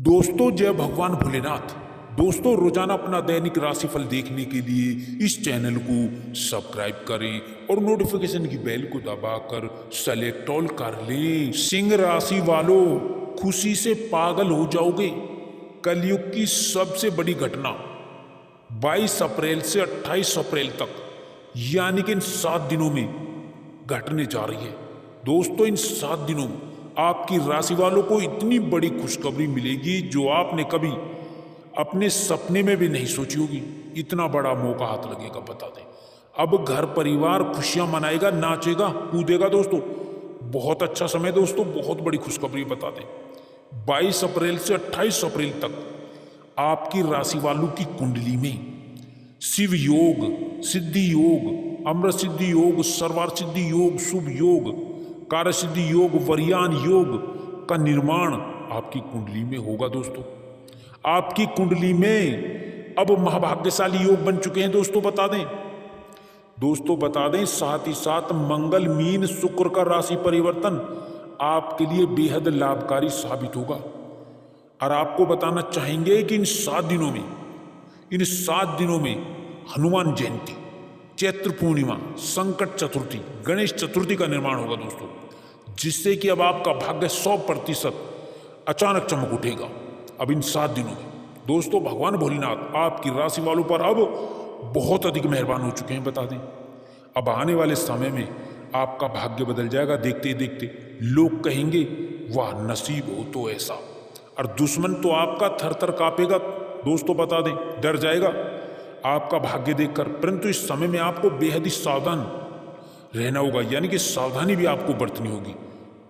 दोस्तों जय भगवान भोलेनाथ। दोस्तों रोजाना अपना दैनिक राशिफल देखने के लिए इस चैनल को सब्सक्राइब करें और नोटिफिकेशन की बेल को दबाकर सेलेक्ट ऑल कर लें। सिंह राशि वालों, खुशी से पागल हो जाओगे। कलयुग की सबसे बड़ी घटना 22 अप्रैल से 28 अप्रैल तक यानी कि इन 7 दिनों में घटने जा रही है। दोस्तों इन 7 दिनों में आपकी राशि वालों को इतनी बड़ी खुशखबरी मिलेगी जो आपने कभी अपने सपने में भी नहीं सोची होगी। इतना बड़ा मौका हाथ लगेगा, बता दें। अब घर परिवार खुशियां मनाएगा, नाचेगा, कूदेगा। दोस्तों बहुत अच्छा समय दोस्तों, बहुत बड़ी खुशखबरी बता दें। 22 अप्रैल से 28 अप्रैल तक आपकी राशि वालों की कुंडली में शिव योग, सिद्धि योग, अमृत सिद्धि योग, सर्वार्थ सिद्धि योग, शुभ योग, कार्य सिद्धि योग, वरयान योग का निर्माण आपकी कुंडली में होगा। दोस्तों आपकी कुंडली में अब महाभाग्यशाली योग बन चुके हैं। दोस्तों बता दें, साथ ही साथ मंगल मीन शुक्र का राशि परिवर्तन आपके लिए बेहद लाभकारी साबित होगा। और आपको बताना चाहेंगे कि इन 7 दिनों में हनुमान जयंती, चैत्र पूर्णिमा, संकट चतुर्थी, गणेश चतुर्थी का निर्माण होगा। दोस्तों जिससे कि अब आपका भाग्य 100% अचानक चमक उठेगा। अब इन 7 दिनों में दोस्तों भगवान भोलेनाथ आपकी राशि वालों पर अब बहुत अधिक मेहरबान हो चुके हैं, बता दें। अब आने वाले समय में आपका भाग्य बदल जाएगा। देखते ही देखते लोग कहेंगे वाह नसीब हो तो ऐसा, और दुश्मन तो आपका थर थर कांपेगा। दोस्तों बता दें, डर जाएगा आपका भाग्य देखकर। परंतु इस समय में आपको बेहद ही सावधान रहना होगा, यानी कि सावधानी भी आपको बरतनी होगी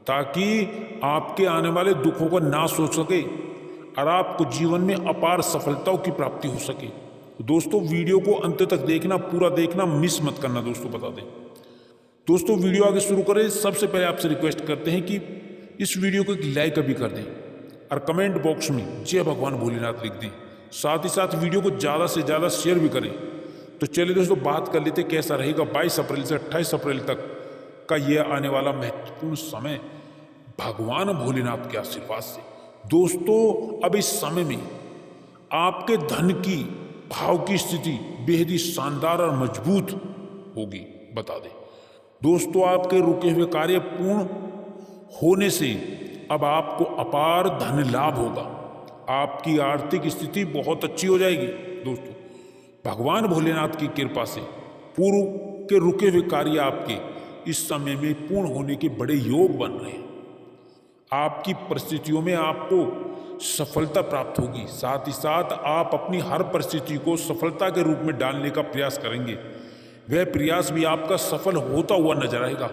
ताकि आपके आने वाले दुखों को ना सोच सके और आपको जीवन में अपार सफलताओं की प्राप्ति हो सके। दोस्तों वीडियो को अंत तक देखना, पूरा देखना, मिस मत करना। दोस्तों बता दें। दोस्तों वीडियो आगे शुरू करें सबसे पहले आपसे रिक्वेस्ट करते हैं कि इस वीडियो को एक लाइक अभी कर दें और कमेंट बॉक्स में जय भगवान भोलेनाथ लिख दें। साथ ही साथ वीडियो को ज़्यादा से ज़्यादा शेयर भी करें। तो चलिए दोस्तों बात कर लेते कैसा रहेगा 22 अप्रैल से 28 अप्रैल तक का यह आने वाला महत्वपूर्ण समय भगवान भोलेनाथ के आशीर्वाद से। दोस्तों अब इस समय में आपके धन की भाव की स्थिति बेहद ही शानदार और मजबूत होगी, बता दें। दोस्तों आपके रुके हुए कार्य पूर्ण होने से अब आपको अपार धन लाभ होगा। आपकी आर्थिक स्थिति बहुत अच्छी हो जाएगी। दोस्तों भगवान भोलेनाथ की कृपा से पूर्व के रुके हुए कार्य आपके इस समय में पूर्ण होने के बड़े योग बन रहे हैं। आपकी परिस्थितियों में आपको सफलता प्राप्त होगी। साथ ही साथ आप अपनी हर परिस्थिति को सफलता के रूप में डालने का प्रयास करेंगे। वह प्रयास भी आपका सफल होता हुआ नजर आएगा।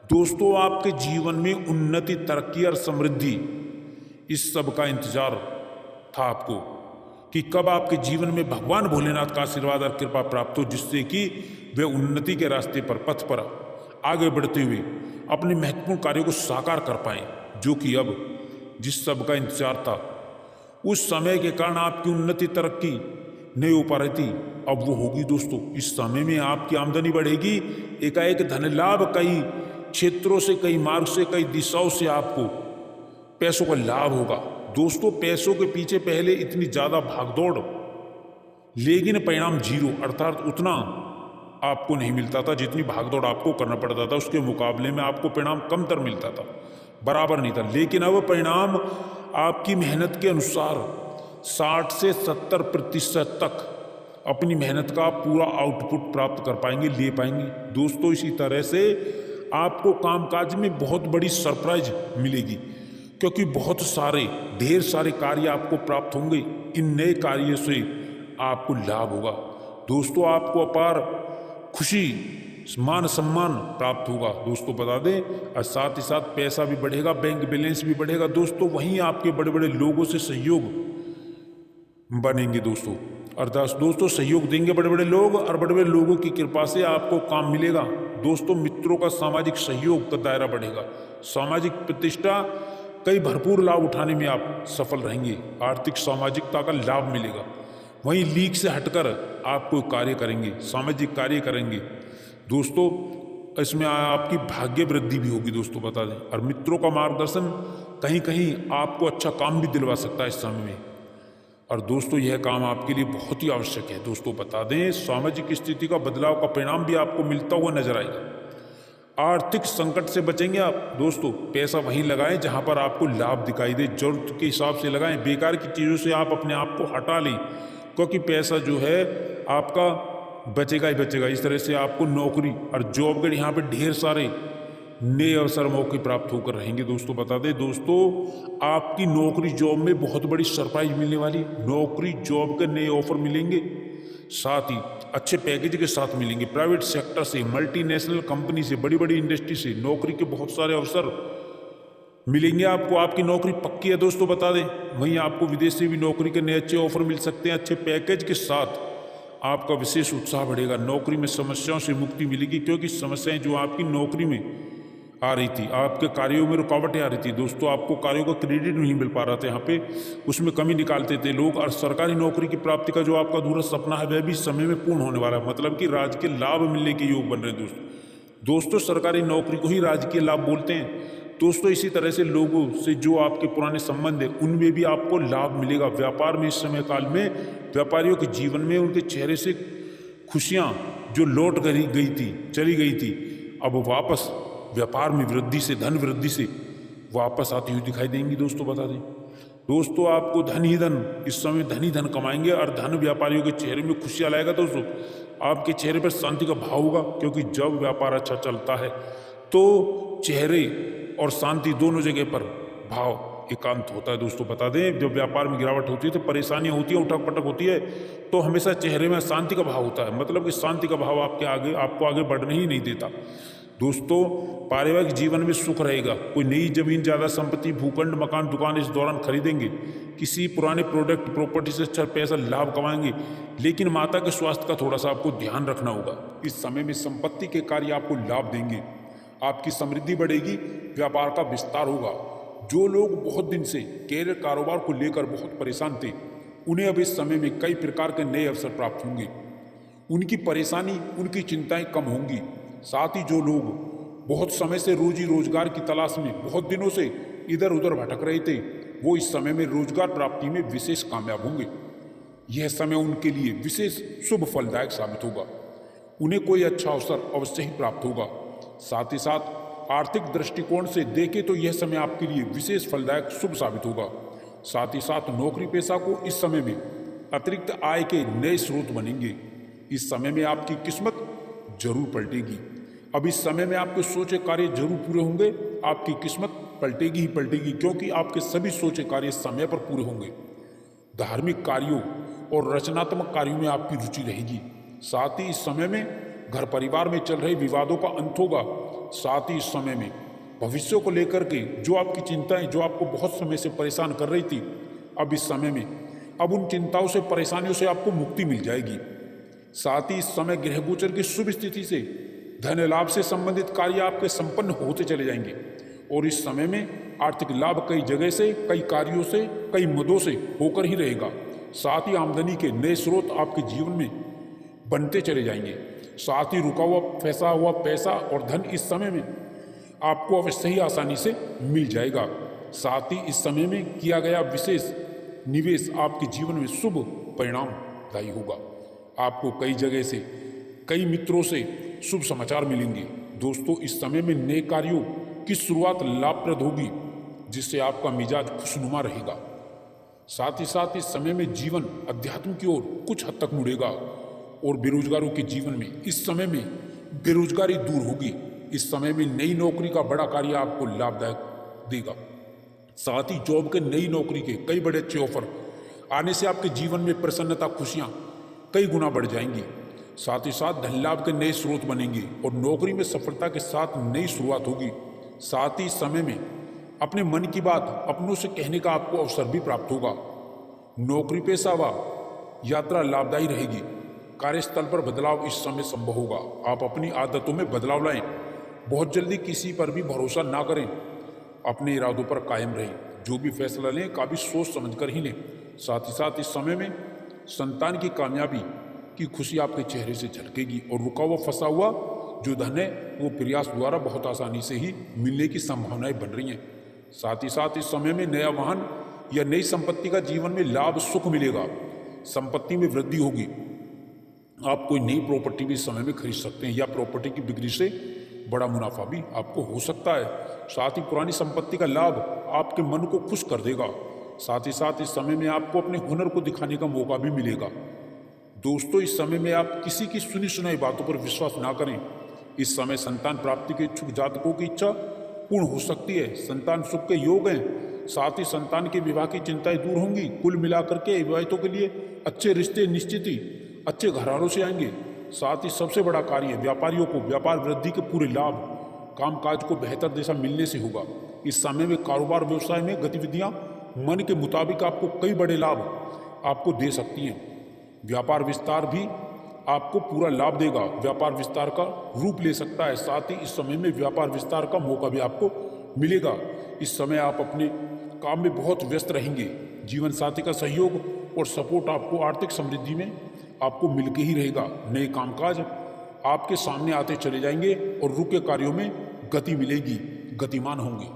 दोस्तों आपके जीवन में उन्नति, तरक्की और समृद्धि, इस सब का इंतजार था आपको कि कब आपके जीवन में भगवान भोलेनाथ का आशीर्वाद और कृपा प्राप्त हो, जिससे कि वे उन्नति के रास्ते पर, पथ पर आगे बढ़ते हुए अपने महत्वपूर्ण कार्यों को साकार कर पाएं, जो कि अब जिस सब का इंतजार था उस समय के कारण आपकी उन्नति, तरक्की नहीं हो पा रही थी, अब वो होगी। दोस्तों इस समय में आपकी आमदनी बढ़ेगी। एकाएक धन लाभ, कई क्षेत्रों से, कई मार्ग से, कई दिशाओं से आपको पैसों का लाभ होगा। दोस्तों पैसों के पीछे पहले इतनी ज्यादा भागदौड़, लेकिन परिणाम जीरो, अर्थात उतना आपको नहीं मिलता था जितनी भागदौड़ आपको करना पड़ता था। उसके मुकाबले में आपको परिणाम कमतर मिलता था, बराबर नहीं था। लेकिन अब परिणाम आपकी मेहनत के अनुसार 60 से 70% तक अपनी मेहनत का पूरा आउटपुट प्राप्त कर पाएंगे, ले पाएंगे। दोस्तों इसी तरह से आपको कामकाज में बहुत बड़ी सरप्राइज मिलेगी, क्योंकि ढेर सारे कार्य आपको प्राप्त होंगे। इन नए कार्यों से आपको लाभ होगा। दोस्तों आपको अपार खुशी, मान सम्मान प्राप्त होगा। दोस्तों बता दें, और साथ ही साथ पैसा भी बढ़ेगा, बैंक बैलेंस भी बढ़ेगा। दोस्तों वहीं आपके बड़े बड़े लोगों से सहयोग बनेंगे। दोस्तों अर्थात दोस्तों सहयोग देंगे बड़े बड़े लोग, और बड़े बड़े लोगों की कृपा से आपको काम मिलेगा। दोस्तों मित्रों का सामाजिक सहयोग का दायरा बढ़ेगा। सामाजिक प्रतिष्ठा कई भरपूर लाभ उठाने में आप सफल रहेंगे। आर्थिक सामाजिकता का लाभ मिलेगा। वहीं लीक से हटकर आप कोई कार्य करेंगे, सामाजिक कार्य करेंगे। दोस्तों इसमें आपकी भाग्य वृद्धि भी होगी दोस्तों, बता दें। और मित्रों का मार्गदर्शन कहीं कहीं आपको अच्छा काम भी दिलवा सकता है इस समय में। और दोस्तों यह काम आपके लिए बहुत ही आवश्यक है दोस्तों, बता दें। सामाजिक स्थिति का बदलाव का परिणाम भी आपको मिलता हुआ नजर आएगा। आर्थिक संकट से बचेंगे आप दोस्तों। पैसा वहीं लगाएं जहां पर आपको लाभ दिखाई दे, जरूरत के हिसाब से लगाएं। बेकार की चीज़ों से आप अपने आप को हटा लें, क्योंकि पैसा जो है आपका बचेगा ही बचेगा। इस तरह से आपको नौकरी और जॉब के यहाँ पे ढेर सारे नए अवसर मौके प्राप्त होकर रहेंगे दोस्तों, बता दें। दोस्तों आपकी नौकरी जॉब में बहुत बड़ी सरप्राइज मिलने वाली है। नौकरी जॉब के नए ऑफर मिलेंगे, साथ ही अच्छे पैकेज के साथ मिलेंगे। प्राइवेट सेक्टर से, मल्टीनेशनल कंपनी से, बड़ी बड़ी इंडस्ट्री से नौकरी के बहुत सारे अवसर मिलेंगे आपको। आपकी नौकरी पक्की है दोस्तों, बता दें। वहीं आपको विदेश से भी नौकरी के नए अच्छे ऑफर मिल सकते हैं। अच्छे पैकेज के साथ आपका विशेष उत्साह बढ़ेगा। नौकरी में समस्याओं से मुक्ति मिलेगी, क्योंकि समस्याएं जो आपकी नौकरी में आ रही थी, आपके कार्यों में रुकावटें आ रही थी दोस्तों, आपको कार्यों का क्रेडिट नहीं मिल पा रहा था यहाँ पे, उसमें कमी निकालते थे लोग। और सरकारी नौकरी की प्राप्ति का जो आपका अधूरा सपना है वह भी समय में पूर्ण होने वाला है। मतलब कि राजकीय लाभ मिलने के योग बन रहे हैं दोस्तों। सरकारी नौकरी को ही राजकीय लाभ बोलते हैं दोस्तों। इसी तरह से लोगों से जो आपके पुराने संबंध है उनमें भी आपको लाभ मिलेगा। व्यापार में इस समय काल में व्यापारियों के जीवन में उनके चेहरे से खुशियां जो लौट गई थी, चली गई थी, अब वापस व्यापार में वृद्धि से, धन वृद्धि से वापस आती हुई दिखाई देंगी दोस्तों, बता दें। दोस्तों आपको धन ही धन, इस समय धन ही धन कमाएंगे। और धन व्यापारियों के चेहरे में खुशियां लाएगा दोस्तों। आपके चेहरे पर शांति का भाव होगा, क्योंकि जब व्यापार अच्छा चलता है तो चेहरे और शांति दोनों जगह पर भाव एकांत होता है दोस्तों, बता दें। जब व्यापार में गिरावट होती है तो परेशानियां होती है, उठक पटक होती है, तो हमेशा चेहरे में शांति का भाव होता है। मतलब कि शांति का भाव आपको आगे बढ़ने ही नहीं देता दोस्तों। पारिवारिक जीवन में सुख रहेगा। कोई नई जमीन, ज्यादा संपत्ति, भूखंड, मकान, दुकान इस दौरान खरीदेंगे। किसी पुराने प्रोडक्ट, प्रॉपर्टी से अच्छा पैसा लाभ कमाएंगे। लेकिन माता के स्वास्थ्य का थोड़ा सा आपको ध्यान रखना होगा। इस समय में संपत्ति के कार्य आपको लाभ देंगे। आपकी समृद्धि बढ़ेगी, व्यापार का विस्तार होगा। जो लोग बहुत दिन से कैरियर, कारोबार को लेकर बहुत परेशान थे, उन्हें अब इस समय में कई प्रकार के नए अवसर प्राप्त होंगे। उनकी परेशानी, उनकी चिंताएं कम होंगी। साथ ही जो लोग बहुत समय से रोजी रोजगार की तलाश में बहुत दिनों से इधर उधर भटक रहे थे, वो इस समय में रोजगार प्राप्ति में विशेष कामयाब होंगे। यह समय उनके लिए विशेष शुभ फलदायक साबित होगा। उन्हें कोई अच्छा अवसर अवश्य ही प्राप्त होगा। साथ ही साथ आर्थिक दृष्टिकोण से देखें तो यह समय आपके लिए विशेष फलदायक शुभ साबित होगा। साथ ही साथ नौकरी पेशा को इस समय में अतिरिक्त आय के नए स्रोत बनेंगे। इस समय में आपकी किस्मत जरूर पलटेगी। अब इस समय में आपके सोचे कार्य जरूर पूरे होंगे। आपकी किस्मत पलटेगी ही पलटेगी, क्योंकि आपके सभी सोचे कार्य समय पर पूरे होंगे। धार्मिक कार्यों और रचनात्मक कार्यों में आपकी रुचि रहेगी। साथ ही इस समय में घर परिवार में चल रहे विवादों का अंत होगा। साथ ही इस समय में भविष्य को लेकर के जो आपकी चिंताएं, जो आपको बहुत समय से परेशान कर रही थी, अब इस समय में अब उन चिंताओं से, परेशानियों से आपको मुक्ति मिल जाएगी। साथ ही इस समय ग्रह गोचर की शुभ स्थिति से धन लाभ से संबंधित कार्य आपके संपन्न होते चले जाएंगे। और इस समय में आर्थिक लाभ कई जगह से, कई कार्यों से, कई मदों से होकर ही रहेगा। साथ ही आमदनी के नए स्रोत आपके जीवन में बनते चले जाएंगे। साथ ही रुका हुआ फंसा हुआ पैसा और धन इस समय में आपको अवश्य ही आसानी से मिल जाएगा। साथ ही इस समय में किया गया विशेष निवेश आपके जीवन में शुभ परिणामदायी होगा। आपको कई जगह से, कई मित्रों से शुभ समाचार मिलेंगे। दोस्तों इस समय में नए कार्यों की शुरुआत लाभप्रद होगी, जिससे आपका मिजाज खुशनुमा रहेगा। साथ ही साथ इस समय में जीवन अध्यात्म की ओर कुछ हद तक मुड़ेगा। और बेरोजगारों के जीवन में इस समय में बेरोजगारी दूर होगी। इस समय में नई नौकरी का बड़ा कार्य आपको लाभदायक देगा। साथ ही जॉब के, नई नौकरी के कई बड़े अच्छे ऑफर आने से आपके जीवन में प्रसन्नता, खुशियां कई गुना बढ़ जाएंगी। साथ ही साथ धन लाभ के नए स्रोत बनेंगे और नौकरी में सफलता के साथ नई शुरुआत होगी। साथ ही समय में अपने मन की बात अपनों से कहने का आपको अवसर भी प्राप्त होगा। नौकरी पेशा व यात्रा लाभदायी रहेगी। कार्यस्थल पर बदलाव इस समय संभव होगा। आप अपनी आदतों में बदलाव लाएं। बहुत जल्दी किसी पर भी भरोसा ना करें। अपने इरादों पर कायम रहें। जो भी फैसला लें काफी सोच समझ कर ही लें। साथ ही साथ इस समय में संतान की कामयाबी की खुशी आपके चेहरे से झलकेगी और रुका हुआ फंसा हुआ जो धन है वो प्रयास द्वारा बहुत आसानी से ही मिलने की संभावनाएं बन रही हैं। साथ ही साथ इस समय में नया वाहन या नई संपत्ति का जीवन में लाभ सुख मिलेगा, संपत्ति में वृद्धि होगी। आप कोई नई प्रॉपर्टी भी इस समय में खरीद सकते हैं या प्रॉपर्टी की बिक्री से बड़ा मुनाफा भी आपको हो सकता है। साथ ही पुरानी संपत्ति का लाभ आपके मन को खुश कर देगा। साथ ही साथ इस समय में आपको अपने हुनर को दिखाने का मौका भी मिलेगा। दोस्तों, इस समय में आप किसी की सुनी सुनाई बातों पर विश्वास ना करें। इस समय संतान प्राप्ति के इच्छुक जातकों की इच्छा पूर्ण हो सकती है। संतान सुख के योग हैं। साथ ही संतान के विवाह की चिंताएं दूर होंगी। कुल मिलाकर के विवाहितों के लिए अच्छे रिश्ते निश्चित ही अच्छे घरानों से आएंगे। साथ ही सबसे बड़ा कार्य व्यापारियों को व्यापार वृद्धि के पूरे लाभ कामकाज को बेहतर दिशा मिलने से होगा। इस समय में कारोबार व्यवसाय में गतिविधियां मन के मुताबिक आपको कई बड़े लाभ आपको दे सकती हैं। व्यापार विस्तार भी आपको पूरा लाभ देगा, व्यापार विस्तार का रूप ले सकता है। साथ ही इस समय में व्यापार विस्तार का मौका भी आपको मिलेगा। इस समय आप अपने काम में बहुत व्यस्त रहेंगे। जीवन साथी का सहयोग और सपोर्ट आपको आर्थिक समृद्धि में आपको मिलके ही रहेगा। नए कामकाज आपके सामने आते चले जाएंगे और रुके कार्यों में गति मिलेगी, गतिमान होंगे।